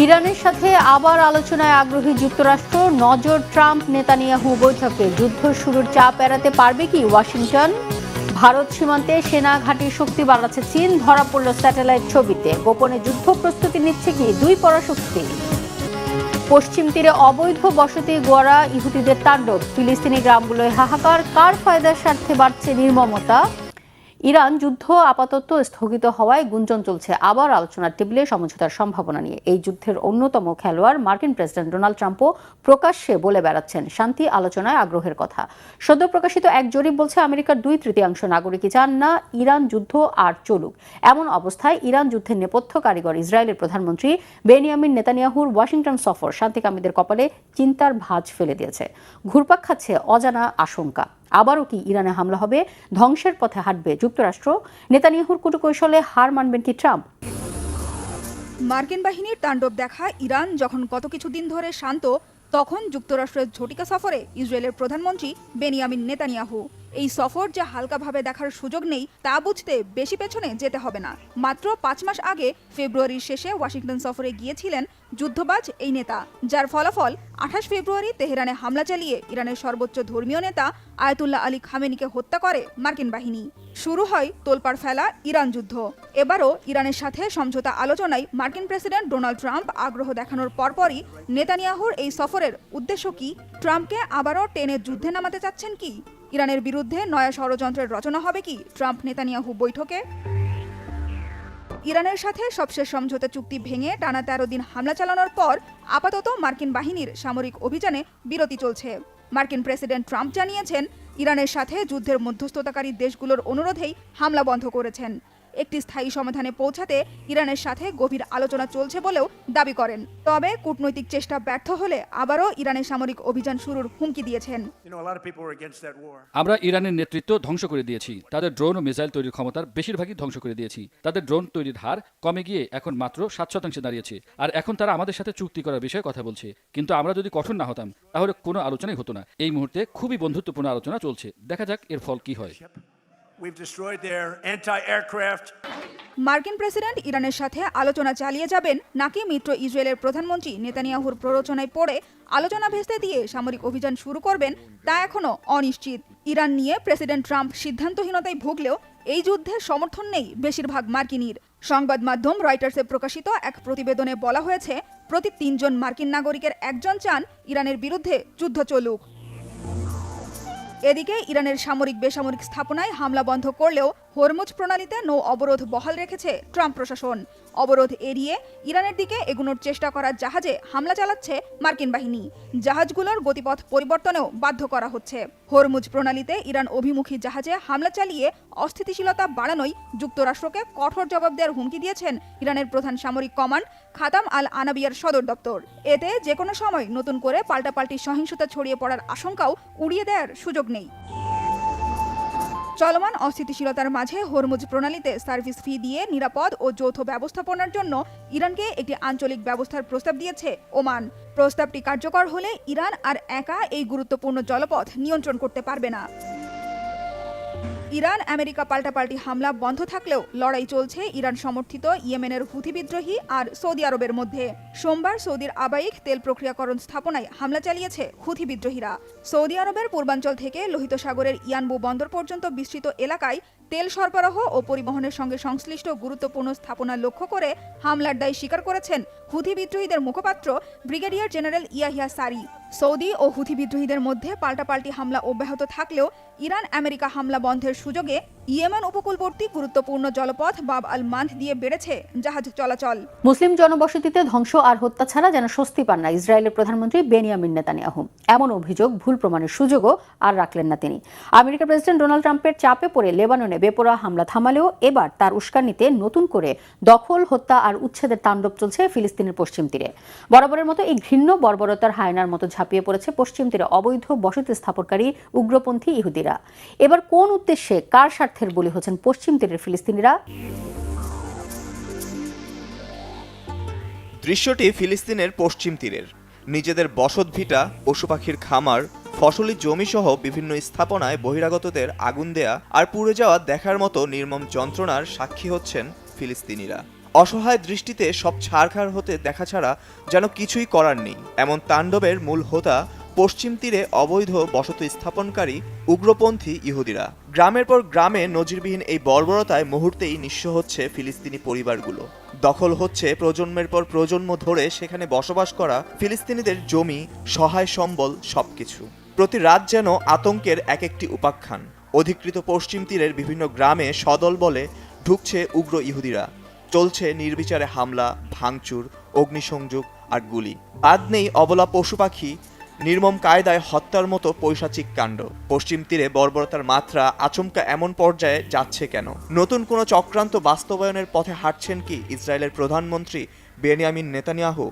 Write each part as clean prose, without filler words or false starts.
ইরানের সাথে আবার আলোচনায় আগ্রহী যুক্তরাষ্ট্র। নজর ট্রাম্প নেতানিয়াহু বৈঠকে যুদ্ধ শুরুর চাপ এড়াতে পারবে কি ওয়াশিংটন? ভারত সীমান্তে সেনা ঘাঁটির শক্তি বাড়াচ্ছে চীন, ধরা পড়ল স্যাটেলাইট ছবিতে। গোপনে যুদ্ধ প্রস্তুতি নিচ্ছে কি দুই পরাশক্তি? পশ্চিম তীরে অবৈধ বসতি গড়া ইহুদিদের তাণ্ডব, ফিলিস্তিনি গ্রামগুলোয় হাহাকার। কার ফায়দার স্বার্থে বাড়ছে নির্মমতা? ইরান যুদ্ধ আপাতত স্থগিত হওয়ায় গুঞ্জন চলছে আবার আলোচনার টেবিলে সমঝোতার সম্ভাবনা নিয়ে। এই যুদ্ধের অন্যতম খেলোয়াড় মার্কিন প্রেসিডেন্ট ডোনাল্ড ট্রাম্পও প্রকাশ্যে বলে বেড়াচ্ছেন শান্তি আলোচনায় আগ্রহের কথা। সদ্য প্রকাশিত এক জরিপ বলছে আমেরিকার 2/3 নাগরিকই চান না ইরান যুদ্ধ আর চলুক। এমন অবস্থায় ইরান যুদ্ধের নেপথ্য কারিগর ইসরায়েলের প্রধানমন্ত্রী বেনিয়ামিন নেতানিয়াহুর ওয়াশিংটন সফর শান্তিকামীদের কপালে চিন্তার ভাঁজ ফেলে দিয়েছে। ঘুরপাক খাচ্ছে অজানা আশঙ্কা। আবারও কি ইরানে হামলা হবে? ধ্বংসের পথে হাঁটবে যুক্তরাষ্ট্র? নেতানিয়াহুর কূটকৌশলে হার মানবেন কি ট্রাম্প? মার্কিন বাহিনীর তাণ্ডব দেখা ইরান যখন গত কিছুদিন ধরে শান্ত, তখন যুক্তরাষ্ট্রের ঝটিকা সফরে ইসরায়েলের প্রধানমন্ত্রী বেনিয়ামিন নেতানিয়াহু। এই সফর যে হালকাভাবে দেখার সুযোগ নেই তা বুঝতে বেশি পেছনে যেতে হবে না। মাত্র 5 মাস আগে ফেব্রুয়ারির শেষে ওয়াশিংটন সফরে গিয়েছিলেন যুদ্ধবাজ এই নেতা, যার ফলাফল 28 ফেব্রুয়ারি তেহরানে হামলা চালিয়ে ইরানের সর্বোচ্চ ধর্মীয় নেতা আয়াতুল্লাহ আলী খামেনিকে হত্যা করে মার্কিন বাহিনী। শুরু হয় তোলপাড় ফেলা ইরান যুদ্ধ। এবারও ইরানের সাথে সমঝোতা আলোচনায় মার্কিন প্রেসিডেন্ট ডোনাল্ড ট্রাম্প আগ্রহ দেখানোর পরপরই নেতানিয়াহুর এই সফরের উদ্দেশ্য কি? ট্রাম্পকে আবারও টেনে যুদ্ধে নামাতে চাচ্ছেন কি? ইরানের বিরুদ্ধে নয়া ষড়যন্ত্রের রচনা হবে কি ট্রাম্প নেতানিয়াহু বৈঠকে? ইরানের সাথে সবশেষ সমঝোতা চুক্তি ভেঙে টানা 13 দিন হামলা চালানোর পর আপাতত মার্কিন বাহিনীর সামরিক অভিযানে বিরতি চলছে। মার্কিন প্রেসিডেন্ট ট্রাম্প জানিয়েছেন ইরানের সাথে যুদ্ধের মধ্যস্থতাকারী দেশগুলোর অনুরোধেই হামলা বন্ধ করেছেন। একটি স্থায়ী সমাধানে পৌঁছাতে ইরানের সাথে গভীর আলোচনা চলছে বলেও দাবি করেন। তবে কূটনৈতিক চেষ্টা ব্যর্থ হলে আবারও ইরানের সামরিক অভিযান শুরুর হুমকি দিয়েছেন। আমরা ইরানের নেতৃত্ব ধ্বংস করে দিয়েছি। তাদের ড্রোন ও মিসাইল তৈরির ক্ষমতার বেশিরভাগই ধ্বংস করে দিয়েছি। তাদের ড্রোন তৈরির হার কমে গিয়ে এখন মাত্র 7% দাঁড়িয়েছে। আর এখন তারা আমাদের সাথে চুক্তি করার বিষয়ে কথা বলছে। কিন্তু আমরা যদি কঠোর না হতাম তাহলে কোনো আলোচনাই হতো না। এই মুহূর্তে খুবই বন্ধুত্বপূর্ণ আলোচনা চলছে। দেখা যাক এর ফল কি হয়। মার্কিন প্রেসিডেন্ট ইরানের সাথে আলোচনা চালিয়ে যাবেন নাকি মিত্র ইসরায়েলের প্রধানমন্ত্রী নেতানিয়াহুর প্ররোচনায় পড়ে আলোচনা ভেস্তে দিয়ে সামরিক অভিযান শুরু করবেন তা এখনো অনিশ্চিত। ইরান নিয়ে প্রেসিডেন্ট ট্রাম্প সিদ্ধান্তহীনতায় ভুগলেও এই যুদ্ধে সমর্থন নেই বেশিরভাগ মার্কিনীর। সংবাদ মাধ্যম রয়টার্সে প্রকাশিত এক প্রতিবেদনে বলা হয়েছে প্রতি 3 জন মার্কিন নাগরিকের 1 জন চান ইরানের বিরুদ্ধে যুদ্ধ চলুক। এদিকে ইরানের সামরিক বেসামরিক স্থাপনায় হামলা বন্ধ করলেও হরমুজ প্রণালীতে নৌ অবরোধ বহাল রেখেছে ট্রাম্প প্রশাসন। অবরোধ এড়িয়ে ইরানের দিকে এগোনোর চেষ্টা করা জাহাজে হামলা চালাচ্ছে মার্কিন বাহিনী। জাহাজগুলোর গতিপথ পরিবর্তনেও বাধ্য করা হচ্ছে। হরমুজ প্রণালীতে ইরান অভিমুখী জাহাজে হামলা চালিয়ে অস্থিতিশীলতা বাড়ানোয় যুক্তরাষ্ট্রকে কঠোর জবাব দেওয়ার হুমকি দিয়েছেন ইরানের প্রধান সামরিক কমান্ড খাতাম আল আনাবিয়ার সদর দপ্তর। এতে যে কোনো সময় নতুন করে পাল্টাপাল্টি সহিংসতা ছড়িয়ে পড়ার আশঙ্কাও উড়িয়ে দেওয়ার সুযোগ নেই। চলমান অস্থিতিশীলতার মাঝে হরমুজ প্রণালীতে সার্ভিস ফি দিয়ে নিরাপদ ও যৌথ ব্যবস্থাপনার জন্য ইরানকে একটি আঞ্চলিক ব্যবস্থার প্রস্তাব দিয়েছে ওমান। প্রস্তাবটি কার্যকর হলে ইরান আর একা এই গুরুত্বপূর্ণ জলপথ নিয়ন্ত্রণ করতে পারবে না। ইরান আমেরিকা পাল্টাপাল্টি হামলা বন্ধ থাকলেও লড়াই চলছে ইরান সমর্থিত ইয়েমেনের হুথি বিদ্রোহী আর সৌদি আরবের মধ্যে। সোমবার সৌদির আবাইক তেল প্রক্রিয়াকরণ স্থাপনায় হামলা চালিয়েছে হুথি বিদ্রোহীরা। সৌদি আরবের পূর্বাঞ্চল থেকে লোহিত সাগরের ইয়ানবু বন্দর পর্যন্ত বিস্তৃত এলাকায় তেল সরবরাহ ও পরিবহনের সঙ্গে সংশ্লিষ্ট গুরুত্বপূর্ণ স্থাপনা লক্ষ্য করে হামলার দায় স্বীকার করেছেন হুথি বিদ্রোহীদের মুখপাত্র ব্রিগেডিয়ার জেনারেল ইয়াহিয়া সারি। সৌদি ও হুথি বিদ্রোহীদের মধ্যে পাল্টাপাল্টি হামলা অব্যাহত থাকলেও ইরান আমেরিকা হামলা বন্ধের সুযোগে ইয়েমেন উপকূলবর্তী গুরুত্বপূর্ণ জলপথ বাব আল মান্থ দিয়ে বেড়েছে জাহাজ চলাচল। মুসলিম জনবসতিতে ধ্বংস আর হত্যা ছাড়া যেন স্বস্তি পান না ইসরায়েলের প্রধানমন্ত্রী বেনিয়ামিন নেতানিয়াহু। এমন অভিযোগ ভুল প্রমাণের সুযোগও আর রাখলেন না তিনি। আমেরিকার প্রেসিডেন্ট ডোনাল্ড ট্রাম্পের চাপে পড়ে লেবাননে বেপরোয়া হামলা থামালেও এবার তার উস্কানিতে নতুন করে দখল, হত্যা আর উচ্ছেদের তাণ্ডব চলছে ফিলিস্তিনের পশ্চিম তীরে। বরাবরের মতো এই ঘৃণ্য বর্বরতার হায়নার মতো ঝাঁপিয়ে পড়েছে পশ্চিম তীরে অবৈধ বসতি স্থাপনকারী উগ্রপন্থী ইহুদিরা। এবার কোন উদ্দেশ্যে কার স্বার্থের বলি হচ্ছেন পশ্চিম তীরের ফিলিস্তিনিরা? দৃশ্যটি ফিলিস্তিনের পশ্চিম তীরের। নিজেদের বসতভিটা, পশু পাখির খামার, ফসলি জমি সহ বিভিন্ন স্থাপনায় বহিরাগতদের আগুন দেয়া আর পুড়ে যাওয়া দেখার মতো নির্মম যন্ত্রণার সাক্ষী হচ্ছেন ফিলিস্তিনিরা। অসহায় দৃষ্টিতে সব ছাড়খাড় হতে দেখা ছাড়া যেন কিছুই করার নেই। এমন তাণ্ডবের মূল হোতা পশ্চিম তীরে অবৈধ বসতি স্থাপনকারী উগ্রপন্থী ইহুদিরা। গ্রামের পর গ্রামে নজিরবিহীন এই বর্বরতায় মুহূর্তেই নিঃস্ব হচ্ছে ফিলিস্তিনি পরিবারগুলো। দখল হচ্ছে প্রজন্মের পর প্রজন্ম ধরে সেখানে বসবাস করা ফিলিস্তিনিদের জমি, সহায় সম্বল, সবকিছু। প্রতি রাত যেন আতঙ্কের এক একটি উপাখ্যান। অধিকৃত পশ্চিম তীরের বিভিন্ন গ্রামে সদল বলে ঢুকছে উগ্র ইহুদিরা। চলছে নির্বিচারে হামলা, ভাঙচুর, অগ্নিসংযোগ আর গুলি। বাদ নেই অবলা পশু পাখি, নির্মম কায়দায় হত্যার মতো পৈশাচিক কাণ্ড। পশ্চিম তীরে বর্বরতার মাত্রা আচমকা এমন পর্যায়ে যাচ্ছে কেন? নতুন কোনো চক্রান্ত বাস্তবায়নের পথে হাঁটছেন কি ইসরায়েলের প্রধানমন্ত্রী বেনিয়ামিন নেতানিয়াহু?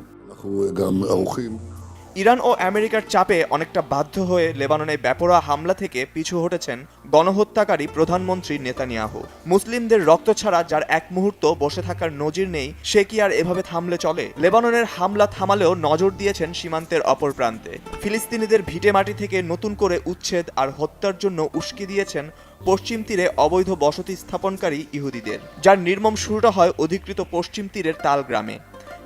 ইরান ও আমেরিকার চাপে অনেকটা বাধ্য হয়ে লেবাননে বেপরোয়া হামলা থেকে পিছু হটেছেন গণহত্যাকারী প্রধানমন্ত্রী নেতানিয়াহু। মুসলিমদের রক্ত ছাড়া যার এক মুহূর্ত বসে থাকার নজির নেই, সে কি আর এভাবে থামলে চলে? লেবাননের হামলা থামালেও নজর দিয়েছেন সীমান্তের অপর প্রান্তে। ফিলিস্তিনিদের ভিটেমাটি থেকে নতুন করে উচ্ছেদ আর হত্যার জন্য উস্কে দিয়েছেন পশ্চিম তীরে অবৈধ বসতি স্থাপনকারী ইহুদিদের, যার নির্মম শুরুটা হয় অধিকৃত পশ্চিম তীরের তাল গ্রামে।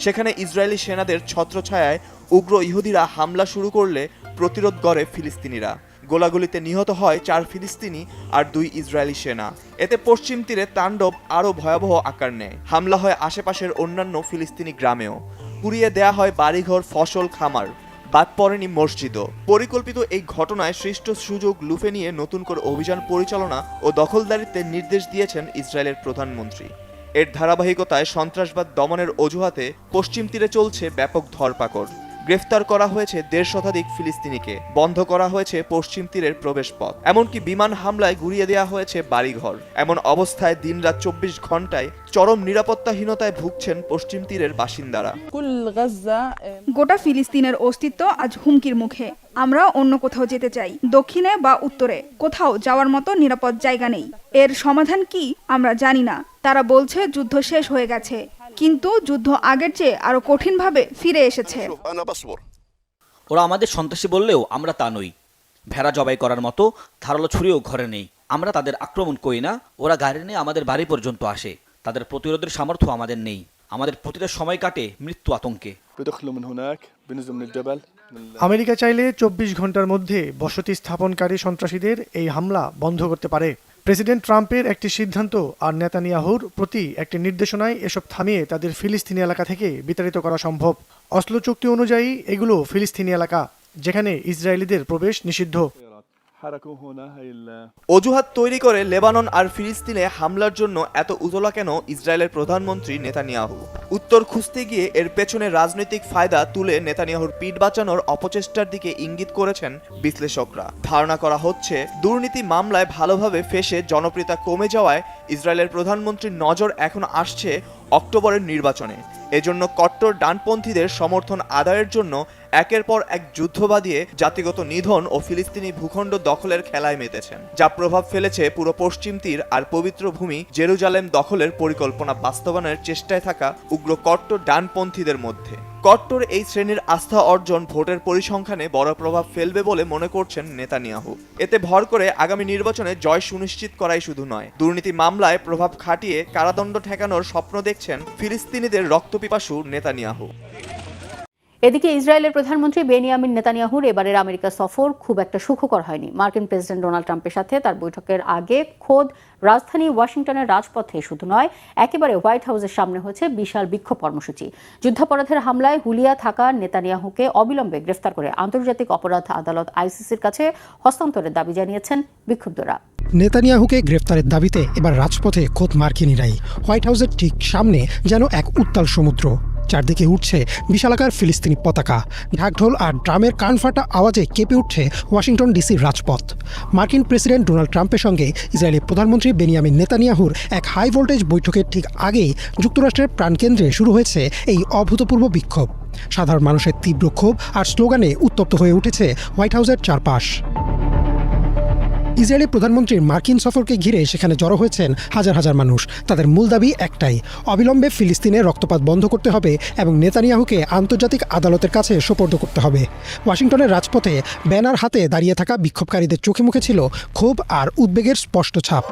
সেখানে ইসরায়েলি সেনাদের ছত্রছায়ায় উগ্র ইহুদিরা হামলা শুরু করলে প্রতিরোধ গড়ে ফিলিস্তিনিরা। গোলাগুলিতে নিহত হয় 4 ফিলিস্তিনি আর 2 ইসরায়েলি সেনা। এতে পশ্চিম তীরে তাণ্ডব আরও ভয়াবহ আকার নেয়। হামলা হয় আশেপাশের অন্যান্য ফিলিস্তিনি গ্রামেও। পুড়িয়ে দেয়া হয় বাড়িঘর, ফসল, খামার। বাদ পড়েনি মসজিদও। পরিকল্পিত এই ঘটনায় সৃষ্ট সুযোগ লুফে নিয়ে নতুন করে অভিযান পরিচালনা ও দখলদারিত্বের নির্দেশ দিয়েছেন ইসরায়েলের প্রধানমন্ত্রী। এর ধারাবাহিকতায় সন্ত্রাসবাদ দমনের অজুহাতে পশ্চিম তীরে চলছে ব্যাপক ধরপাকড়। গ্রেফতার করা হয়েছে 1.5 শতাধিক ফিলিস্তিনিকে, বন্ধ করা হয়েছে পশ্চিম তীরের প্রবেশপথ, এমনকি বিমান হামলায় গুড়িয়ে দেওয়া হয়েছে বাড়িঘর। এমন অবস্থায় দিনরাত 24 ঘন্টায় চরম নিরাপত্তাহীনতায় ভুগছেন পশ্চিম তীরের বাসিন্দারা। গোটা ফিলিস্তিনের অস্তিত্ব আজ হুমকির মুখে। আমরা অন্য কোথাও যেতে চাই, দক্ষিণে বা উত্তরে, কোথাও যাওয়ার মতো নিরাপদ জায়গা নেই। এর সমাধান কি আমরা জানি না। তারা বলছে যুদ্ধ শেষ হয়ে গেছে, কিন্তু যুদ্ধ আগের চেয়ে আরো কঠিনভাবে ফিরে এসেছে। ওরা আমাদের সন্ত্রাসী বললেও আমরা তা নই। ভেড়া জবাই করার মতো ধারালো ছুরিও ঘরে নেই। আমরা তাদের আক্রমণ করি না, ওরা গাড়ি নিয়ে আমাদের বাড়ি পর্যন্ত আসে। তাদের প্রতিরোধের সামর্থ্য আমাদের নেই। আমাদের প্রতিটা সময় কাটে মৃত্যু আতঙ্কে। আমেরিকা চাইলে 24 ঘন্টার মধ্যে বসতি স্থাপনকারী সন্ত্রাসীদের এই হামলা বন্ধ করতে পারে। প্রেসিডেন্ট ট্রাম্পের একটি সিদ্ধান্ত আর নেতানিয়াহুর প্রতি একটি নির্দেশনায় এসব থামিয়ে তাদের ফিলিস্তিনি এলাকা থেকে বিতাড়িত করা সম্ভব। অসলো চুক্তি অনুযায়ী এগুলো ফিলিস্তিনি এলাকা, যেখানে ইসরায়েলিদের প্রবেশ নিষিদ্ধ। অজুহাত তৈরি করে লেবানন আর ফিলিস্তিনে হামলার জন্য এত উতলা কেন ইসরায়েলের প্রধানমন্ত্রী নেতানিয়াহু? উত্তর খুঁজতে গিয়ে এর পেছনে রাজনৈতিক ফায়দা তুলে নেতানিয়াহুর পিঠ বাঁচানোর অপচেষ্টার দিকে ইঙ্গিত করেছেন বিশ্লেষকরা। ধারণা করা হচ্ছে দুর্নীতি মামলায় ভালোভাবে ফেঁসে জনপ্রিয়তা কমে যাওয়ায় ইসরায়েলের প্রধানমন্ত্রীর নজর এখন আসছে অক্টোবরের নির্বাচনে। এজন্য কট্টর ডানপন্থীদের সমর্থন আদায়ের জন্য একের পর এক যুদ্ধ বাঁধিয়ে জাতিগত নিধন ও ফিলিস্তিনি ভূখণ্ড দখলের খেলায় মেতেছেন, যা প্রভাব ফেলেছে পুরো পশ্চিম তীর আর পবিত্র ভূমি জেরুজালেম দখলের পরিকল্পনা বাস্তবায়নের চেষ্টায় থাকা উগ্র কট্টর ডানপন্থীদের মধ্যে। কট্টর এই শ্রেণীর আস্থা অর্জন ভোটের পরিসংখ্যানে বড় প্রভাব ফেলবে বলে মনে করছেন নেতানিয়াহু। এতে ভর করে আগামী নির্বাচনে জয় সুনিশ্চিত করাই শুধু নয়, দুর্নীতি মামলায় প্রভাব খাটিয়ে কারাদণ্ড ঠেকানোর স্বপ্ন দেখছেন ফিলিস্তিনিদের রক্তপিপাসু নেতানিয়াহু। এদিকে ইসরায়েলের প্রধানমন্ত্রী বেনিয়ামিন নেতানিয়াহুর এবারের আমেরিকা সফর খুব একটা সুখকর হয়নি। মার্কিন প্রেসিডেন্ট ডোনাল্ড ট্রাম্পের সাথে তার বৈঠকের আগে খোদ রাজধানী ওয়াশিংটনের রাজপথে শুধু নয়, একেবারে হোয়াইট হাউসের সামনে হয়েছে বিশাল বিক্ষোভ কর্মসূচি। যুদ্ধাপরাধের হামলায় হুলিয়া থাকা নেতানিয়াহুকে অবিলম্বে গ্রেফতার করে আন্তর্জাতিক অপরাধ আদালত আইসিসির কাছে হস্তান্তরের দাবি জানিয়েছেন বিক্ষুব্ধরা। নেতানিয়াহুকে গ্রেফতারের দাবিতে এবার রাজপথে খোদ মার্কিনিরাই। হোয়াইট হাউসের ঠিক সামনে যেন এক উত্তাল সমুদ্র। চারদিকে উঠছে বিশালাকার ফিলিস্তিনি পতাকা। ঢাকঢোল আর ড্রামের কানফাটা আওয়াজে কেঁপে উঠছে ওয়াশিংটন ডিসির রাজপথ। মার্কিন প্রেসিডেন্ট ডোনাল্ড ট্রাম্পের সঙ্গে ইসরায়েলি প্রধানমন্ত্রী বেনিয়ামিন নেতানিয়াহুর এক হাই ভোল্টেজ বৈঠকের ঠিক আগেই যুক্তরাষ্ট্রের প্রাণকেন্দ্রে শুরু হয়েছে এই অভূতপূর্ব বিক্ষোভ। সাধারণ মানুষের তীব্র ক্ষোভ আর স্লোগানে উত্তপ্ত হয়ে উঠেছে হোয়াইট হাউসের চারপাশ। ইসরায়েলি প্রধানমন্ত্রীর মার্কিন সফরকে ঘিরে সেখানে জড়ো হয়েছেন হাজার হাজার মানুষ। তাদের মূল দাবি একটাই, অবিলম্বে ফিলিস্তিনে রক্তপাত বন্ধ করতে হবে এবং নেতানিয়াহুকে আন্তর্জাতিক আদালতের কাছে সোপর্দ করতে হবে। ওয়াশিংটনের রাজপথে ব্যানার হাতে দাঁড়িয়ে থাকা বিক্ষোভকারীদের চোখে মুখে ছিল ক্ষোভ আর উদ্বেগের স্পষ্ট ছাপ।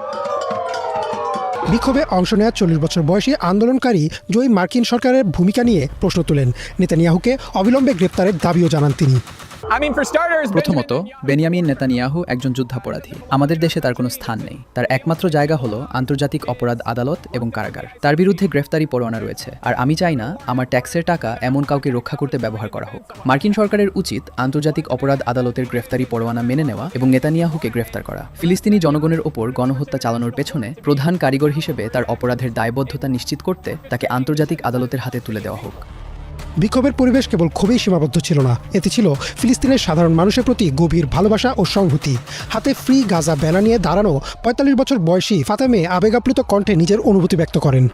বিক্ষোভে অংশ নেওয়া 40 বছর বয়সী আন্দোলনকারী জয়ী মার্কিন সরকারের ভূমিকা নিয়ে প্রশ্ন তোলেন। নেতানিয়াহুকে অবিলম্বে গ্রেপ্তারের দাবিও জানান তিনি। প্রথমত, বেনিয়ামিন নেতানিয়াহু একজন যুদ্ধাপরাধী। আমাদের দেশে তার কোনো স্থান নেই। তার একমাত্র জায়গা হলো আন্তর্জাতিক অপরাধ আদালত এবং কারাগার। তার বিরুদ্ধে গ্রেফতারি পরোয়ানা রয়েছে, আর আমি চাই না আমার ট্যাক্সের টাকা এমন কাউকে রক্ষা করতে ব্যবহার করা হোক। মার্কিন সরকারের উচিত আন্তর্জাতিক অপরাধ আদালতের গ্রেফতারি পরোয়ানা মেনে নেওয়া এবং নেতানিয়াহুকে গ্রেফতার করা। ফিলিস্তিনি জনগণের ওপর গণহত্যা চালানোর পেছনে প্রধান কারিগর হিসেবে তার অপরাধের দায়বদ্ধতা নিশ্চিত করতে তাকে আন্তর্জাতিক আদালতের হাতে তুলে দেওয়া হোক। বিক্ষোভের পরিবেশ কেবল খুবই সীমাবদ্ধ ছিল না, এতে ছিল ফিলিস্তিনের সাধারণ মানুষের প্রতি গভীর ভালোবাসা ও সংহতি। হাতে ফ্রি গাজা ব্যানার নিয়ে দাঁড়ানো 45 বছর বয়সী ফাতেমে আবেগাপ্লুত কণ্ঠে নিজের অনুভূতি ব্যক্ত করেন।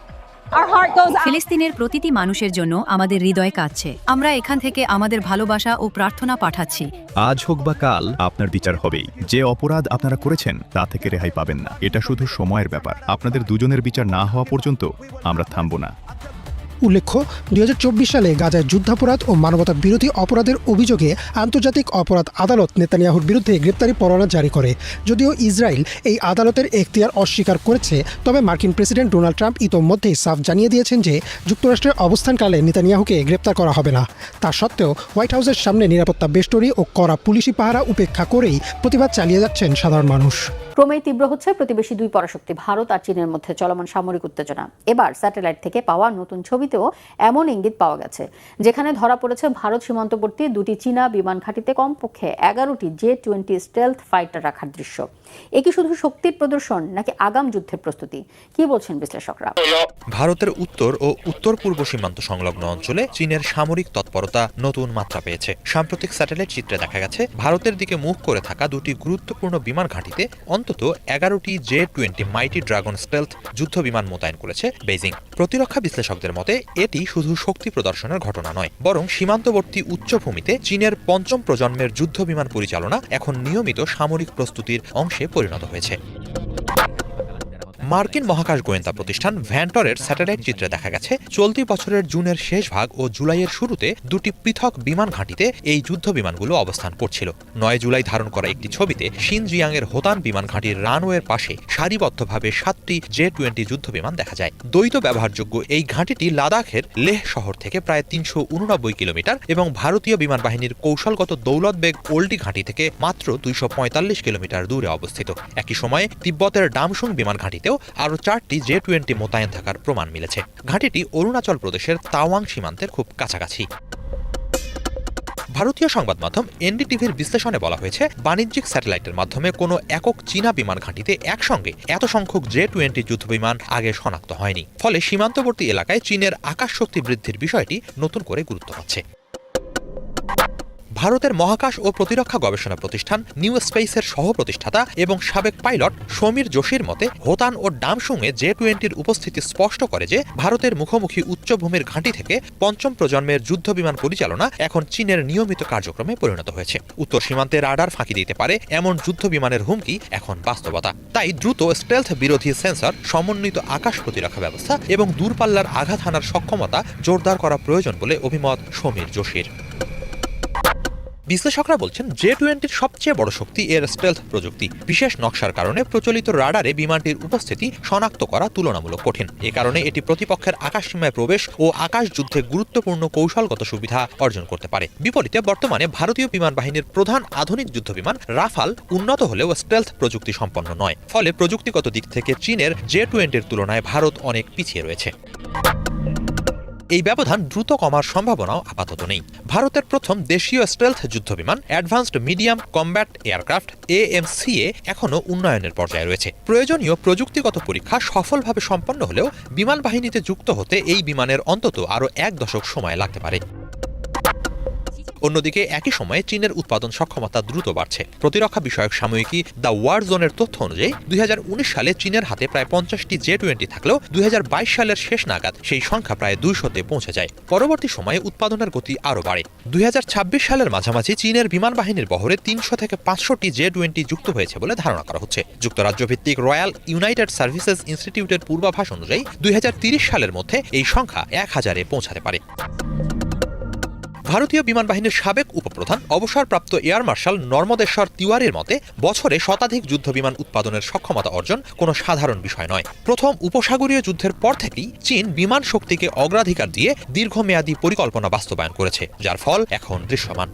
ফিলিস্তিনের প্রতিটি মানুষের জন্য আমাদের হৃদয় কাঁদছে। আমরা এখান থেকে আমাদের ভালোবাসা ও প্রার্থনা পাঠাচ্ছি। আজ হোক বা কাল আপনার বিচার হবেই। যে অপরাধ আপনারা করেছেন তা থেকে রেহাই পাবেন না। এটা শুধু সময়ের ব্যাপার। আপনাদের দুজনের বিচার না হওয়া পর্যন্ত আমরা থামব না। উল্লেখ্য, 2024 সালে গাজায় যুদ্ধাপরাধ ও মানবতা বিরোধী অপরাধের অভিযোগে আন্তর্জাতিক অপরাধ আদালত নেতানিয়াহুর বিরুদ্ধে গ্রেপ্তারি পরোয়ানা জারি করে। যদিও ইসরায়েল এই আদালতের এখতিয়ার অস্বীকার করেছে, তবে মার্কিন প্রেসিডেন্ট ডোনাল্ড ট্রাম্প ইতোমধ্যেই সাফ জানিয়ে দিয়েছেন যে যুক্তরাষ্ট্রের অবস্থানকালে নেতানিয়াহুকে গ্রেপ্তার করা হবে না। তা সত্ত্বেও হোয়াইট হাউসের সামনে নিরাপত্তা বেষ্টনী ও কড়া পুলিশি পাহারা উপেক্ষা করেই প্রতিবাদ চালিয়ে যাচ্ছেন সাধারণ মানুষ। ক্রমেই তীব্র হচ্ছে প্রতিবেশী দুই পরাশক্তি ভারত আর চীনের মধ্যে চলমান সামরিক উত্তেজনা। এবার স্যাটেলাইট থেকে পাওয়া নতুন ছবিতেও এমন ইঙ্গিত পাওয়া গেছে, যেখানে ধরা পড়েছে ভারত সীমান্তবর্তী দুটি চীনা বিমান ঘাঁটিতে কমপক্ষে 11টি J-20 স্টেলথ ফাইটার রাখার দৃশ্য। এ কি শুধু শক্তির প্রদর্শন নাকি আগাম যুদ্ধের প্রস্তুতি? কি বলছেন বিশ্লেষকরা? ভারতের উত্তর ও উত্তর পূর্ব সীমান্ত সংলগ্ন অঞ্চলে চীনের সামরিক তৎপরতা নতুন মাত্রা পেয়েছে। সাম্প্রতিক স্যাটেলাইট চিত্রে দেখা গেছে ভারতের দিকে মুখ করে থাকা দুটি গুরুত্বপূর্ণ বিমান ঘাঁটিতে অন্তত 11টি J-20 মাইটি ড্রাগন স্টেলথ যুদ্ধ বিমান মোতায়েন করেছে বেইজিং। প্রতিরক্ষা বিশ্লেষকদের মতে এটি শুধু শক্তি প্রদর্শনের ঘটনা নয়, বরং সীমান্তবর্তী উচ্চভূমিতে চীনের পঞ্চম প্রজন্মের যুদ্ধ বিমান পরিচালনা এখন নিয়মিত সামরিক প্রস্তুতির অংশে পরিণত হয়েছে। মার্কিন মহাকাশ গোয়েন্দা প্রতিষ্ঠান ভ্যান্টরের স্যাটেলাইট চিত্রে দেখা গেছে চলতি বছরের জুনের শেষ ভাগ ও জুলাইয়ের শুরুতে দুটি পৃথক বিমান ঘাঁটিতে এই যুদ্ধ বিমানগুলো অবস্থান করছিল। 9 জুলাই ধারণ করা একটি ছবিতে শিনজিয়াংয়ের হোতান বিমান ঘাঁটির রানওয়ের পাশে সারিবদ্ধভাবে 7টি J-20 যুদ্ধ বিমান দেখা যায়। দ্বৈত ব্যবহারযোগ্য এই ঘাঁটিটি লাদাখের লেহ শহর থেকে প্রায় 389 কিলোমিটার এবং ভারতীয় বিমান বাহিনীর কৌশলগত দৌলতবেগ ওল্ডি ঘাঁটি থেকে মাত্র 245 কিলোমিটার দূরে অবস্থিত। একই সময়ে তিব্বতের ডামসুং বিমান ঘাঁটিতেও আরও 4টি J-20 মোতায়েন থাকার প্রমাণ মিলেছে। ঘাঁটিটি অরুণাচল প্রদেশের তাওয়াং সীমান্তের খুব কাছাকাছি। ভারতীয় সংবাদ মাধ্যম এনডিটিভির বিশ্লেষণে বলা হয়েছে, বাণিজ্যিক স্যাটেলাইটের মাধ্যমে কোনো একক চীনা বিমান ঘাঁটিতে একসঙ্গে এত সংখ্যক J-20 যুদ্ধবিমান আগে শনাক্ত হয়নি। ফলে সীমান্তবর্তী এলাকায় চীনের আকাশ শক্তি বৃদ্ধির বিষয়টি নতুন করে গুরুত্ব পাচ্ছে। ভারতের মহাকাশ ও প্রতিরক্ষা গবেষণা প্রতিষ্ঠান নিউ স্পেসের সহ প্রতিষ্ঠাতা এবং সাবেক পাইলট সমীর যোশীর মতে হোতান ও ডামসুংয়ে J-20 উপস্থিতি স্পষ্ট করে যে ভারতের মুখোমুখি উচ্চভূমির ঘাঁটি থেকে পঞ্চম প্রজন্মের যুদ্ধ বিমান পরিচালনা এখন চীনের নিয়মিত কার্যক্রমে পরিণত হয়েছে। উত্তর সীমান্তে রাডার ফাঁকি দিতে পারে এমন যুদ্ধ বিমানের হুমকি এখন বাস্তবতা। তাই দ্রুত স্টেলথ বিরোধী সেন্সর, সমন্বিত আকাশ প্রতিরক্ষা ব্যবস্থা এবং দূরপাল্লার আঘাত হানার সক্ষমতা জোরদার করা প্রয়োজন বলে অভিমত সমীর যোশীর। বিশ্লেষকরা বলছেন, J-20 সবচেয়ে বড় শক্তি এর স্টেলথ প্রযুক্তি। বিশেষ নকশার কারণে প্রচলিত রাডারে বিমানটির উপস্থিতি শনাক্ত করা তুলনামূলক কঠিন। এ কারণে এটি প্রতিপক্ষের আকাশসীমায় প্রবেশ ও আকাশ যুদ্ধে গুরুত্বপূর্ণ কৌশলগত সুবিধা অর্জন করতে পারে। বিপরীতে বর্তমানে ভারতীয় বিমান বাহিনীর প্রধান আধুনিক যুদ্ধ বিমান রাফাল উন্নত হলেও স্টেলথ প্রযুক্তি সম্পন্ন নয়। ফলে প্রযুক্তিগত দিক থেকে চীনের J-20 তুলনায় ভারত অনেক পিছিয়ে রয়েছে। এই ব্যবধান দ্রুত কমার সম্ভাবনাও আপাতত নেই। ভারতের প্রথম দেশীয় স্টেলথ যুদ্ধবিমান advanced medium combat aircraft AMCA এখনও উন্নয়নের পর্যায়ে রয়েছে। প্রয়োজনীয় প্রযুক্তিগত পরীক্ষা সফলভাবে সম্পন্ন হলেও বিমান বাহিনীতে যুক্ত হতে এই বিমানের অন্তত আরও 1 দশক সময় লাগতে পারে। অন্যদিকে একই সময়ে চীনের উৎপাদন সক্ষমতা দ্রুত বাড়ছে। প্রতিরক্ষা বিষয়ক সাময়িকী দ্য ওয়ার জোনের তথ্য অনুযায়ী 2019 সালে চীনের হাতে প্রায় 50টি J-20 থাকলেও 2022 সালের শেষ নাগাদ সেই সংখ্যা প্রায় 200-তে পৌঁছে যায়। পরবর্তী সময়ে উৎপাদনের গতি আরও বাড়ে। 2026 সালের মাঝামাঝি চীনের বিমান বাহিনীর বহরে 300 থেকে 500টি J-20 যুক্ত হয়েছে বলে ধারণা করা হচ্ছে। যুক্তরাজ্য ভিত্তিক রয়্যাল ইউনাইটেড সার্ভিসেস ইনস্টিটিউটের পূর্বাভাস অনুযায়ী 2030 সালের মধ্যে এই সংখ্যা 1000-এ পৌঁছাতে পারে। ভারতীয় বিমান বাহিনীর সাবেক উপপ্রধান অবসরপ্রাপ্ত এয়ার মার্শাল নর্মদেশ্বর তিওয়ারির মতে বছরে শতাধিক যুদ্ধ বিমান উৎপাদনের সক্ষমতা অর্জন কোনো সাধারণ বিষয় নয়। প্রথম উপসাগরীয় যুদ্ধের পর থেকেই চীন বিমান শক্তিকে অগ্রাধিকার দিয়ে দীর্ঘমেয়াদী পরিকল্পনা বাস্তবায়ন করেছে, যার ফল এখন দৃশ্যমান।